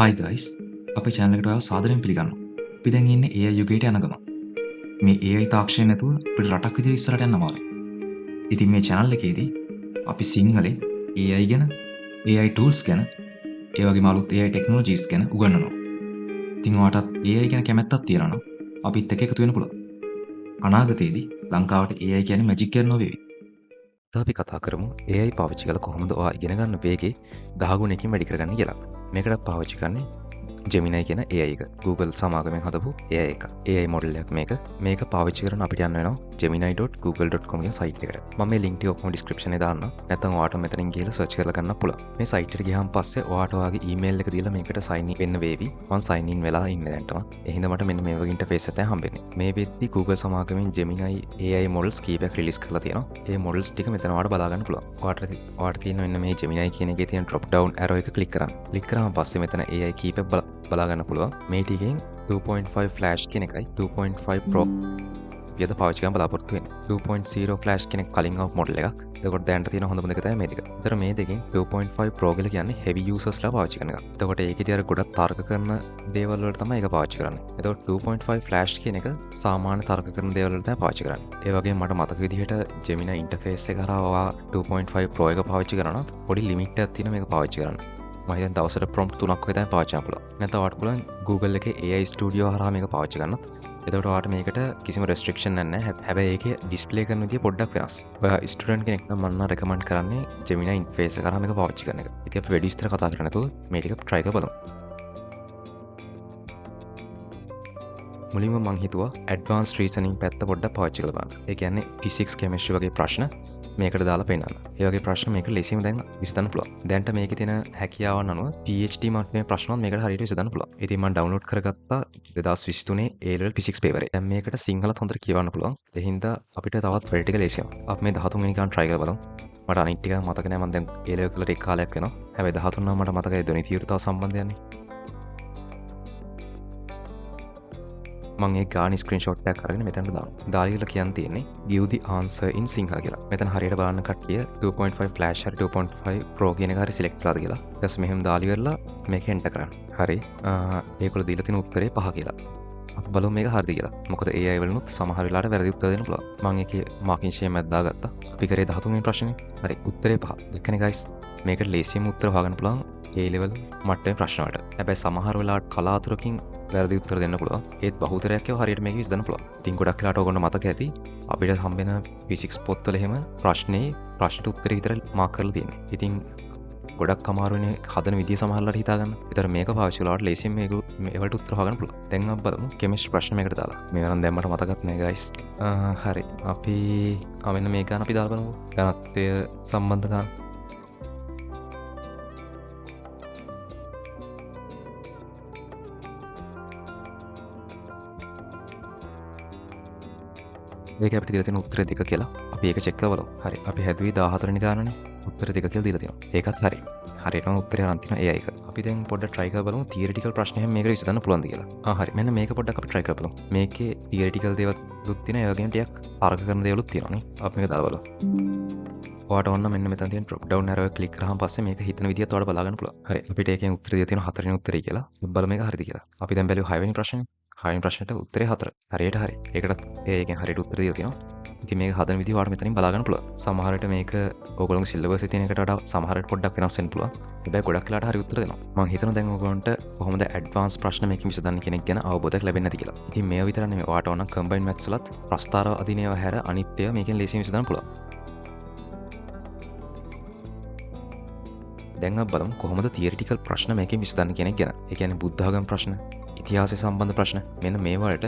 Hi guys, අපේ channel එකට ඔයාව සාදරයෙන් පිළිගන්නවා. අපි දැන් ඉන්නේ AI යුගයට යන ගමන්. මේ AI තාක්ෂණය නැතුව අපිට රටක් විදිහට ඉස්සරහට යන්න අමාරුයි. ඉතින් මේ channel එකේදී අපි සිංහලෙන් AI ගැන, AI tools ගැන, ඒ වගේම අලුත් AI technologies ගැන උගන්වනවා. ඉතින් ඔයාටත් AI ගැන කැමැත්තක් තියෙනවා නම් අපිත් එක්ක එකතු වෙන්න පුළුවන්. අනාගතයේදී ලංකාවට AI කියන්නේ මැජික් එකක් නොවේවි. අපි කතා කරමු AI පාවිච්චි කරලා කොහොමද ඔයා ඉගෙන ගන්න වේගේ 10 ගුණයකින් වැඩි කරගන්න කියලා. මේකට පාවිච්චි කරන්නේ Gemini කියන AI එක. Google සමාගමෙන් හදපු AI එක. AI මොඩල් එකක් මේක. මේක පාවිච්චි කරන අපිට යන්න වෙනවා gemini.google.com කියන site එකට. මම මේ link ටික ඔක්කොම description එකේ දාන්නම්. නැත්නම් ඔයාට මෙතනින් ගිහලා search කරලා ගන්න පුළුවන්. මේ site එකට ගියාන් පස්සේ ඔයාට ඔයාගේ email එක දීලා මේකට sign in වෙන්න වේවි. මම sign in වෙලා ඉන්නේ දැන් තමයි. ඒ හින්දා මට මෙන්න මේ වගේ interface එකක් තමයි හම්බෙන්නේ. මේ වෙද්දි Google සමාගමෙන් Gemini AI models කීපයක් release කරලා තියෙනවා. ඒ models ටික මෙතන ඔයාට බලා ගන්න පුළුවන්. ඔයාට තියෙන මෙන්න මේ Gemini කියන එකේ තියෙන drop down arrow එක click කරන්න. click කරාම පස්සේ මෙතන AI කීපයක් බලා ගන්න පුළුවන්. මේ ටිකෙන් 2.5 flash කියන එකයි 2.5 pro යද පාවිච්චි කරන්න බලාපොරොත්තු වෙන්නේ. 2.0 flash කියන කලින් ආපු මොඩල් එකක්. එතකොට දැනට තියෙන හොඳම දෙක තමයි මේ දෙක. ඒතර මේ දෙකෙන් 2.5 pro කියලා කියන්නේ heavy users ලා පාවිච්චි කරන එක. එතකොට ඒකේදී අර ගොඩක් තර්ක කරන දේවල් වලට තමයි ඒක පාවිච්චි කරන්නේ. එතකොට 2.5 flash කියන එක සාමාන්‍ය තර්ක කරන දේවල් වලට තමයි පාවිච්චි කරන්නේ. ඒ වගේම මට මතක විදිහට Gemini interface එක කරා ඔයා 2.5 pro එක පාවිච්චි කරනවා නම් පොඩි limit එකක් තියෙනවා මේක පාවිච්චි කරන්න. මම හිතන්නේ දවසට prompt 3ක් වගේ තමයි පාවිච්චි කරන්න පුළුවන්. නැත්නම් ඔයාට පුළුවන් Google එකේ AI Studio හරහා මේක පාවිච්චි කරන්න. එතකොට ඔයාට මේකට කිසිම restriction නැහැ. හැබැයි ඒකේ display කරන විදිය පොඩ්ඩක් වෙනස්. ඔයා student කෙනෙක් නම් මම recommend කරන්නේ Gemini interface එක කරා මේක පාවිච්චි කරන එක. ඉතින් අපි වැඩි විස්තර කතා කරන්නේ නැතුව මේ ටික try කරලා බලමු. මුලින්ම මං හිතුවා advanced reasoning පැත්ත පොඩ්ඩක් පාවිච්චි කරලා බලන්න. ඒ කියන්නේ physics chemistry වගේ ප්‍රශ්න මේකට දාලා පෙන්නන්න. ඒ වගේ ප්‍රශ්න මේක ලේසියෙන් දැන් විසඳන්න පුළුවන්. දැන්ට මේකේ තියෙන හැකියාවන් අනුව PhD මට්ටමේ ප්‍රශ්නවත් මේකට හරියට විසඳන්න පුළුවන්. ඉතින් මම download කරගත්තා 2023 A level physics paper එක. දැන් මේකට සිංහලත් හොඳට කියවන්න පුළුවන්. ඒ හින්දා අපිට තවත් වැඩ ටික ලේසි වෙනවා. අපි මේ 13 වෙනි ගාන try කරලා බලමු. මට අනිත් ටික මතක නැහැ. මම දැන් A level කරලා ටික කාලයක් වෙනවා. හැබැයි 13 නම් මට මතකයි ධ්වනි තීව්‍රතාව සම්බන්ධයන්නේ. මම ඒ ගාන ස්ක්‍රීන්ෂොට් එකක් අරගෙන මෙතනට දානවා. දාලා කියලා කියන්න තියෙන්නේ give the answer in sinhala කියලා. මෙතන හරියට බලන්න කට්ටිය 2.5 flash හරි 2.5 pro කියන එක හරි select කරලාද කියලා. ඊට පස්සේ මෙහෙම දාලා ඉවරලා මේක enter කරන්න. හරි. ඒගොල්ලෝ දීලා තියෙන උත්තරේ 5 කියලා. අපි බලමු මේක හරිද කියලා. මොකද AI වලිනුත් සමහර වෙලාවට වැරදි උත්තර දෙන්න පුළුවන්. මම ඒකේ marking scheme එකක් දාගත්තා. අපි කරේ 13 වෙනි ප්‍රශ්නේ. හරි. උත්තරේ 5. දැක්කනේ guys. මේකට ලේසියෙන්ම උත්තර හොයාගන්න පුළුවන් A level මට්ටමේ ප්‍රශ්න වලට. හැබැයි සමහර වෙලාවට කලාතුරකින් වැරදි උත්තර දෙන්න පුළුවන්. ඒත් බහුතරයක් ඒවා හරියට මේක විසඳන්න පුළුවන්. ඉතින් ගොඩක් වෙලාවට ඕගොල්ලෝ මතක ඇති අපිට හම්බෙන ෆිසික්ස් පොත්වල එහෙම ප්‍රශ්නට උත්තරේ විතර මාක් කරලා තියෙන්නේ. ඉතින් ගොඩක් අමාරුනේ හදන විදිය සමහරවල්ලාට හිතාගන්න. ඒතර මේක පාවිච්චි කළාට ලේසියෙන් මේවට උත්තර හොයාගන්න පුළුවන්. දැන් අපි බලමු කෙමිස්ට්‍රි ප්‍රශ්න මේකට දාලා. මේවා නම් දැන් මට මතකත් නෑ guys. හරි. අපි මෙන්න මේ ගාන අපි දාලා බලමු. ඝනත්වය සම්බන්ධ ගාන. ඒක අපිට දීලා තියෙන උත්තර 2 කියලා. අපි ඒක චෙක් කරලා බලමු. හරි. අපි හැදුවේ 14 වෙනි ගානනේ. උත්තර 2 කියලා දීලා තියෙනවා. ඒකත් හරි. හරියටම උත්තරය අරන් තියෙනවා AI එක. අපි දැන් පොඩ්ඩක් try කරලා බලමු theoretical ප්‍රශ්න එහෙම මේකට විසඳන්න පුළුවන්ද කියලා. හරි. මෙන්න මේක පොඩ්ඩක් අපි try කරලා බලමු. මේකේ theoretical දේවලුත් තියෙනවා. ඒ වගේම ටිකක් තර්ක කරන දේවලුත් තියෙනවා නේ. අපි මේක දාලා බලමු. ඔයාට ඕන මෙන්න මෙතන තියෙන drop down arrow එක click කරාම පස්සේ මේක හිතන විදිහත් ඔයාලා බලා ගන්න පුළුවන්. හරි. අපිට ඒකෙන් උත්තර දීලා තියෙනවා 4 වෙනි උත්තරය කියලා. බලමු මේක හරිද කියලා. අපි දැන් බැලුවා 6 වෙනි ප්‍රශ්නේ. 6 වෙනි ප්‍රශ්නෙට උත්තරේ 4. හරියට හරි. ඒකටත් ඒකෙන් හරියට උත්තර දීලා තියෙනවා. ඉතින් මේක හදන විදිහ ඔයාලට මෙතනින් බලා ගන්න පුළුවන්. සමහර විට මේක ඕගොල්ලෝගේ සිලබස් එකේ තියෙන එකට වඩා සමහර විට පොඩ්ඩක් වෙනස් වෙන්න පුළුවන්. හැබැයි ගොඩක් වෙලාට හරි උත්තර දෙනවා. මම හිතනවා දැන් ඕගොල්ලන්ට කොහොමද ඇඩ්වාන්ස් ප්‍රශ්න මේකෙන් විසඳන්න කෙනෙක් ගැන අවබෝධයක් ලැබෙන්නේ නැති කියලා. ඉතින් මේව විතර නෙමෙයි ඔයාට ඕන කම්බයින් මැත්ස් වලත් ප්‍රස්තාර අධිනේව හැර අනිත් ඒවා මේකෙන් ලේසියෙන් විසඳන්න පුළුවන්. දැන් අපි බලමු කොහොමද තියරිටිකල් ප්‍රශ්න මේකෙන් විසඳන්න කෙනෙක් ගැන. ඒ කියන්නේ බුද්ධ ආගම ප්‍රශ්න, ඉතිහාසය සම්බන්ධ ප්‍රශ්න. මෙන්න මේ වලට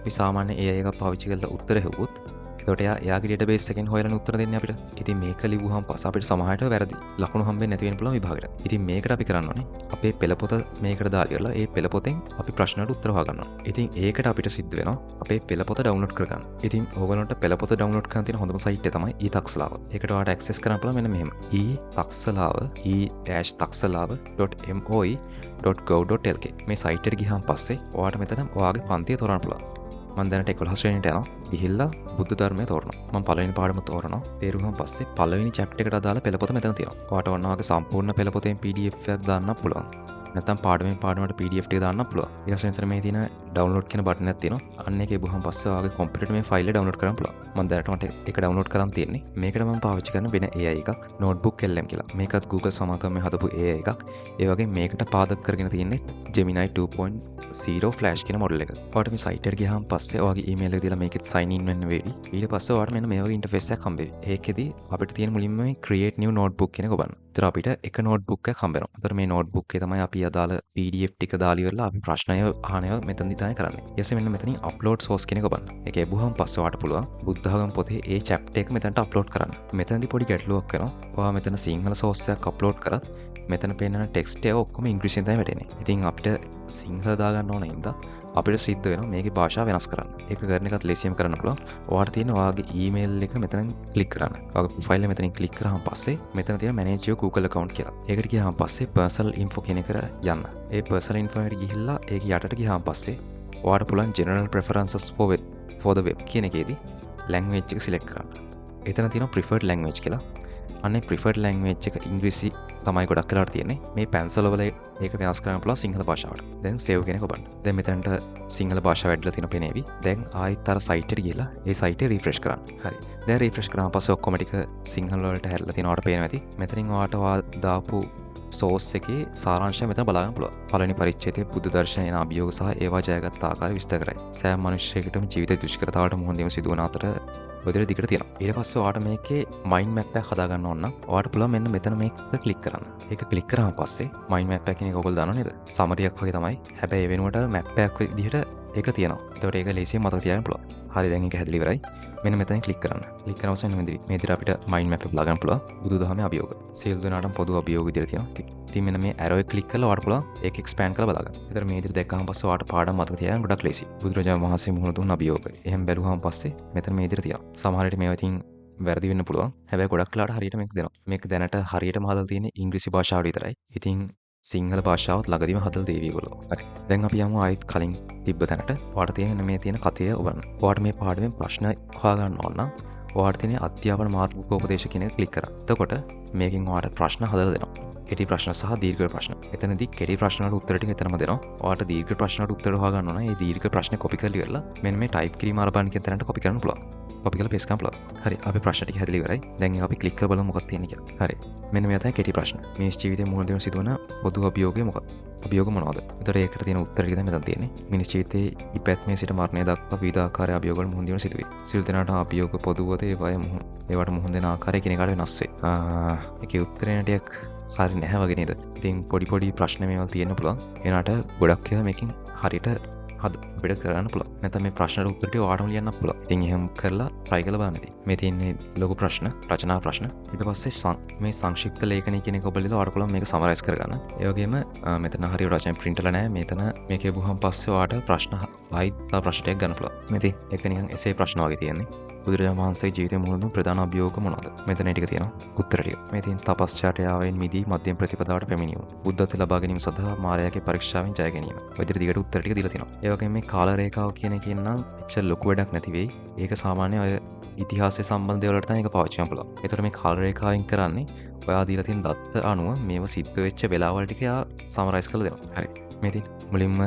අපි සාමාන්‍ය AI එකක් පාවිච්චි කරලා උත්තර හෙව්වොත් එතකොට එයාගේ database එකෙන් හොයලා උත්තර දෙන්නේ අපිට. ඉතින් මේක ලිව්වහම පස්සේ අපිට සමහරට වැරදි ලකුණු හම්බෙන්නේ නැති වෙන්න පුළුවන් විභාගෙට. ඉතින් මේකට අපි කරන්න ඕනේ අපේ පෙළපොත මේකට දාලා ඉවරලා ඒ පෙළපොතෙන් අපි ප්‍රශ්නවලට උත්තර හොයාගන්න ඕනේ. ඉතින් ඒකට අපිට සිද්ධ වෙනවා අපේ පෙළපොත download කරගන්න. ඉතින් ඕගොල්ලන්ට පෙළපොත download කරන්න තියෙන හොඳම site එක තමයි e-taksalawa. ඒකට ඔයාලට access කරන්න පුළුවන් මෙන්න මෙහෙම. e-taksalawa.moe.gov.lk මේ site එකට ගියාන් පස්සේ ඔයාලට මෙතන ඔයාගේ පන්තිය තෝරන්න පුළුවන්. මම දැනට 11 ශ්‍රේණියට යනවා. ගිහිල්ලා බුද්ධ ධර්මය තෝරනවා. මම පළවෙනි පාඩම තෝරනවා. තේරුම් පස්සේ පළවෙනි chapter එකට අදාළ පෙළපොත මෙතන තියෙනවා. ඔයාට ඕන වගේ සම්පූර්ණ පෙළපොතෙන් PDF එකක් දාන්න පුළුවන්. නැත්නම් පාඩමෙන් පාඩමට PDF ටික දාන්න පුළුවන්. ඊට පස්සේ මෙතන මේ තියෙන download කියන බටන් එකක් තියෙනවා. අන්න ඒකේ ගිහුවම පස්සේ ඔයාගේ කම්පියුටරේ මේ ෆයිල් එක download කරන්න පුළුවන්. මම දැනට මට ඒක download කරන් තියෙන්නේ. මේකට මම පාවිච්චි කරන වෙන AI එකක් Notebook LM කියලා. මේකත් Google සමාගමෙන් හදපු AI එකක්. ඒ වගේ මේකට පාදක කරගෙන තියෙන්නේ Gemini 2.0 Flash කියන මොඩල් එක. ඔයාලට මේ site එකට ගියාම පස්සේ ඔයාගේ email එක දීලා මේකෙත් sign in වෙන්න වෙවි. ඊට පස්සේ ඔයාලට මෙන්න මේ වගේ interface එකක් හම්බ වෙයි. ඒකෙදි අපිට තියෙන මුලින්ම මේ create new notebook කියන එක ඔබන්න. ඒතර අපිට එක notebook එකක් හම්බ වෙනවා. ඒතර මේ notebook එකේ තමයි අපි අදාළ PDF ටික දාලා ඉවරලා අපි ප්‍රශ්නය අහනවා මෙතනදි තමයි කරන්නේ. ඊටසේ මෙන්න මෙතනින් upload source කියන එක ඔබන්න. ඒක ලැබුවාම පස්සේ ඔයාලට පුළුවන් බුද්ධ ධර්ම පොතේ ඒ chapter එක මෙතනට upload කරන්න. මෙතනදී පොඩි ගැටලුවක් වෙනවා. ඔයා මෙතන සිංහල source එකක් upload කරත් මෙතන පේන text එක ඔක්කොම ඉංග්‍රීසියෙන් තමයි වැටෙන්නේ. ඉතින් අපිට සිංහල දාගන්න ඕන හින්දා අපිට සිද්ධ වෙනවා මේකේ භාෂාව වෙනස් කරන්න. ඒක කරන එකත් ලේසියෙන් කරන්න පුළුවන්. ඔයාලට තියෙන ඔයාගේ email එක මෙතනින් click කරන්න. ඔයාගේ profile එක මෙතනින් click කරාම පස්සේ මෙතන තියෙන manage your Google account කියලා. ඒකට ගියාම පස්සේ personal info කියන එකට යන්න. ඒ personal info එකට ගිහිල්ලා ඒක යටට ගියාම පස්සේ ඔයාලට පුළුවන් general preferences for the web කියන එකේදී language එක select කරන්න. එතන තියෙනවා preferred language කියලා. අනේ preferred language එක ඉංග්‍රීසි තමයි ගොඩක් වෙලාවට තියෙන්නේ. මේ pencil වල ඒක වෙනස් කරන්න පුළුවන් සිංහල භාෂාවට. දැන් save කියන එක ඔබන්න. දැන් මෙතනට සිංහල භාෂාව වැඩිලා තියෙන පෙනේවි. දැන් ආයෙත් අර site එකට ගිහලා ඒ site එක refresh කරන්න. හරි. දැන් refresh කරාම පස්සේ ඔක්කොම ටික සිංහල වලට හැරලා තියෙනවට පේනවා ඇති. මෙතනින් ඔයාලට දාපු source එකේ සාරාංශය මෙතන බලා ගන්න පුළුවන්. පළවෙනි පරිච්ඡේදයේ බුද්ධ දර්ශනය යන අභියෝග සහ ඒවා ජයගත් ආකාරය විස්තර කරයි. සෑම මිනිසෙකුටම ජීවිත දුෂ්කරතාවට මුහුණ දීම සිදුවන අතර ඔය දිගට තියෙනවා. ඊට පස්සේ ඔයාලට මේකේ mind map එකක් හදා ගන්න ඕන නම් ඔයාලට පුළුවන් මෙන්න මෙතන මේක ක්ලික් කරන්න. ඒක ක්ලික් කරාම පස්සේ mind map එක කියන එක ඔයගොල්ලෝ දන්නව නේද? summary එකක් වගේ තමයි. හැබැයි ඒ වෙනුවට map එකක් විදිහට ඒක තියෙනවා. ඒකට ඒක ලේසියෙන් මතක තියාගන්න පුළුවන්. හරි දැන් ඒක හැදලා ඉවරයි. මෙන්න මෙතන ක්ලික් කරන්න. ක්ලික් කරන පස්සේ මේ විදිහට අපිට mind map එක බලා ගන්න පුළුවන්. බුදුදහමේ අභියෝග. සියලු දෙනාටම පොදු අභියෝග විදිහට තියෙනවා. ඉතින් මෙන්න මේ arrow එක ක්ලික් කරලා ඔයාලට පුළුවන් ඒක expand කරලා බලා ගන්න. ඒතර මේ විදිහට දැක්කම පස්සේ ඔයාලට පාඩම් මතක තියාගන්න ගොඩක් ලේසි. බුදුරජාණන් වහන්සේ මුහුණ දුන්න අභියෝග. එහෙම බැලුවාම පස්සේ මෙතන මේ විදිහට තියෙනවා. සමහර විට මේවා ඉතින් වැරදි වෙන්න පුළුවන්. හැබැයි ගොඩක් වෙලාවට හරියට මේක දෙනවා. මේක දැනට හරියටම හදලා තියෙන්නේ ඉංග්‍රීසි භාෂාවට විතරයි. ඉතින් සිංහල භාෂාවත් ළඟදීම හදලා දෙවි ඒගොල්ලෝ. හරි. දැන් අපි යමු ආයෙත් කලින් තිබ්බ තැනට. ඔයාලට තියෙන මේ තියෙන කතය ඔබන්න. ඔයාලට මේ පාඩමෙන් ප්‍රශ්න හොයාගන්න ඕන නම් ඔයාලට තියෙන අධ්‍යාපන මාර්ගෝපදේශ කියන එක ක්ලික් කරන්න. එතකොට මේකෙන් ඔයාලට ප්‍රශ්න හදලා දෙනවා. කෙටි ප්‍රශ්න සහ දීර්ඝ ප්‍රශ්න. එතනදී කෙටි ප්‍රශ්න වලට උත්තර ටික එතනම දෙනවා. ඔයාලට දීර්ඝ ප්‍රශ්න වලට උත්තර හොයාගන්න ඕන. මේ දීර්ඝ ප්‍රශ්න කොපි කරලා ඉවරලා මෙන්න මේ ටයිප් කිරීම ආරම්භන කියන තැනට කොපි කරන්න පුළුවන්. කොපි කරලා පේස්ට් කරන්න පුළුවන්. හරි. අපි ප්‍රශ්න ටික හැදලා ඉවරයි. දැන් අපි ක්ලික් කරලා බලමු මොකක්ද තියෙන්නේ කියලා. හරි. මෙන්න මේ තමයි කෙටි ප්‍රශ්න. මේ ජීවිතේ මුහුණ දෙන සිදුවන පොදු අභියෝගය මොකක්ද? අභියෝග මොනවද? ඒතර ඒකට තියෙන උත්තර ටික තමයි මෙතන තියෙන්නේ. මිනිස් ජීවිතේ ඉපැත්මේ සිට මරණය දක්වා විවිධ ආකාරයේ අභියෝග වල මුහුණ දීම සිදුවේ. සියලු දෙනාට අභියෝග පොදුවද ඒවට මුහුණ දෙන ආකාරය කියන එකට වෙනස් වේ. ඒකේ උත්තරේ ටිකක් හරි නැහැ වගේ නේද? ඉතින් පොඩි ප්‍රශ්න මේවල් තියෙන්න පුළුවන්. ඒනට ගොඩක් ඒවා මේකෙන් හරියට අපිට කරන්න පුළුවන්. නැත්නම් මේ ප්‍රශ්නට උත්තර ටික ඔයාලම ලියන්න පුළුවන්. ඉතින් එහෙම කරලා try කරලා බලන්න ඉතින්. මේ තියෙන්නේ ලොකු ප්‍රශ්න, රචනා ප්‍රශ්න. ඊට පස්සේ මේ සංක්ෂිප්ත ලේඛනය කියන එක ඔබ ලියලා ඔයාලට පුළුවන් මේක සමරයිස් කරගන්න. ඒ වගේම මෙතන හරියට රචනය print කරලා නැහැ. මෙතන මේකේ බුහම පස්සේ ඔයාලට ප්‍රශ්න ආයිත් ප්‍රශ්න ටිකක් ගන්න පුළුවන්. මෙතන ඒක නිකන් essay ප්‍රශ්න වගේ තියෙන්නේ. බුදුරජාණන් වහන්සේගේ ජීවිතේ මුහුණ දුන් ප්‍රධාන අභියෝග මොනවාද? මෙතන ටික තියෙනවා. උත්තර ටික. මේ තියෙන තපස්චර්යාවෙන් මිදී මධ්‍යම ප්‍රතිපදාවට පැමිණීම. බුද්ධත්වයට ලබා ගැනීම සඳහා මායාවේ පරීක්ෂාවෙන් ජය ගැනීම. ඔය විදිහට දිගට උත්තර ටික දීලා තියෙනවා. ඒ වගේම මේ කාල රේඛාව කියන එකෙන් නම් එච්චර ලොකු වැඩක් නැති වෙයි. ඒක සාමාන්‍ය ඔය ඉතිහාසය සම්බන්ධ දේවල් වලට තමයි ඒක පාවිච්චි කරන්න පුළුවන්. ඒතර මේ කාල රේඛාවෙන් කරන්නේ ඔයා දීලා තියෙන දත්ත අනුව මේව සිද්ධ වෙච්ච වෙලාවල් ටික යා සමරයිස් කරලා දෙනවා. හරි. මේ තියෙන මුලින්ම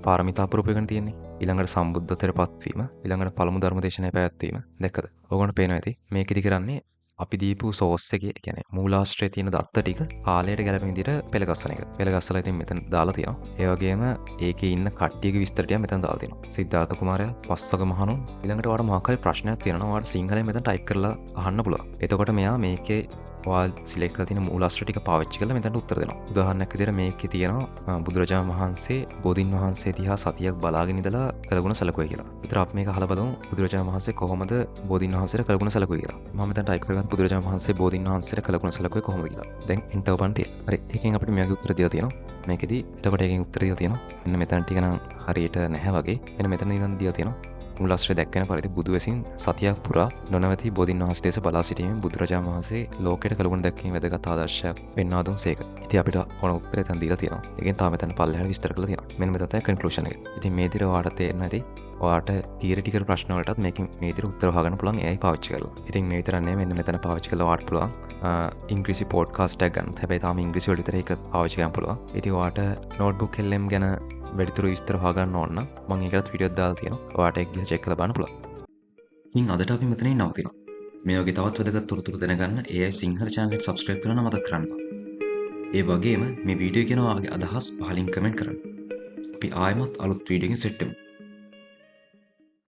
පාරමිතා පුරපුරගෙන තියෙන්නේ. ඊළඟට සම්බුද්ධත්වයට පත්වීම, ඊළඟට පළමු ධර්ම දේශනාවේ පැවැත්වීම. දැක්කද? ඕගොල්ලන්ට පේනවා ඇති. මේකෙදි කරන්නේ අපි දීපු සෝස් එකේ කියන්නේ මූලාශ්‍රයේ තියෙන දත්ත ටික කාලයට ගැලපෙන විදිහට පෙළගස්සන එක. පෙළගස්සලා ඉතින් මෙතන දාලා තියෙනවා. ඒ වගේම ඒකේ ඉන්න කට්ටියගේ විස්තර ටික මෙතන දාලා තියෙනවා. සිද්ධාර්ථ කුමාරයා, පස්වග මහණුන්. ඊළඟට ඔයාලට මොකක් හරි ප්‍රශ්නයක් තියෙනවා. ඔයාලට සිංහලෙන් මෙතන ටයිප් කරලා අහන්න පුළුවන්. එතකොට මෙයා මේකේ ඔයාල් සිලෙක්ට් කරලා තියෙන මූලාශ්‍ර ටික පාවිච්චි කරලා මෙතනට උත්තර දෙනවා. උදාහරණයක් විදිහට මේකේ තියෙනවා බුදුරජාණන් වහන්සේ බෝධින් වහන්සේ දිහා සතියක් බලාගෙන ඉඳලා කළගුණ සැලකුවේ කියලා. විතර අපි මේක අහලා බලමු බුදුරජාණන් වහන්සේ කොහොමද බෝධින් වහන්සේට කළගුණ සැලකුවේ කියලා. මම මෙතන ටයිප් කරගත්ත බුදුරජාණන් වහන්සේ බෝධින් වහන්සේට කළගුණ සැලකුවේ කොහොමද කියලා. දැන් එන්ටර් බටන් තියලා. හරි. ඒකෙන් අපිට මෙයාගේ උත්තර දීලා තියෙනවා. මේකෙදි එතකොට ඒකෙන් උත්තර දීලා තියෙනවා. මෙන්න මෙතන ටික නම් හරියට නැහැ වගේ. මෙන්න මෙතන ඉඳන් දීලා තියෙනවා. මුලස්්‍ර දැක්කන පරිදි බුදුවසින් සතියක් පුරා නොනවති බොධින් වහස් දේශ බලා සිටීම බුදුරජාණන් වහන්සේ ලෝකයට කළගුණ දැක්කීම වැදගත් ආදර්ශයක් වෙන්නාදුන් සේක. ඉතින් අපිට ඕන උත්තරය තැන් දීලා තියෙනවා. ඒකෙන් තාම මෙතන පල්ලෙහාට විස්තර කරලා තියෙනවා. මෙන්න මෙතන තමයි කන්ක්ලූෂන් එක. ඉතින් මේ විදිහට ඔයාලට තේරෙනවා ඇති ඔයාට තියරිටිකල් ප්‍රශ්න වලටත් මේකෙන් මේ විදිහට උත්තර හොයාගන්න පුළුවන් AI පාවිච්චි කරලා. ඉතින් මේ විතරක් නෙමෙයි මෙන්න මෙතන පාවිච්චි කරලා ඔයාට පුළුවන් ඉංග්‍රීසි පොඩ්කාස්ට් එකක් ගන්න. හැබැයි තාම ඉංග්‍රීසි වල විතර ඒක පාවිච්චි කරන්න පුළුවන්. ඉතින් ඔයාට නෝට්බුක් LM ගැන වැඩිතුරු විස්තර හොයාගන්න ඕන නම් මම ඒකට වීඩියෝ එකක් දාලා තියෙනවා. ඔයාට ඒක ගිහලා චෙක් කරලා බලන්න පුළුවන්. ඉතින් අදට අපි මෙතනින් නවතිනවා. මේ වගේ තවත් වැදගත් තොරතුරු දැනගන්න AI සිංහල channel එකට subscribe කරන්න මතක් කරන්න. ඒ වගේම මේ වීඩියෝ ගැන ඔයාගේ අදහස් පහලින් කමෙන්ට් කරන්න. අපි ආයෙමත් අලුත් වීඩියෝ එකකින් සෙට් වෙමු.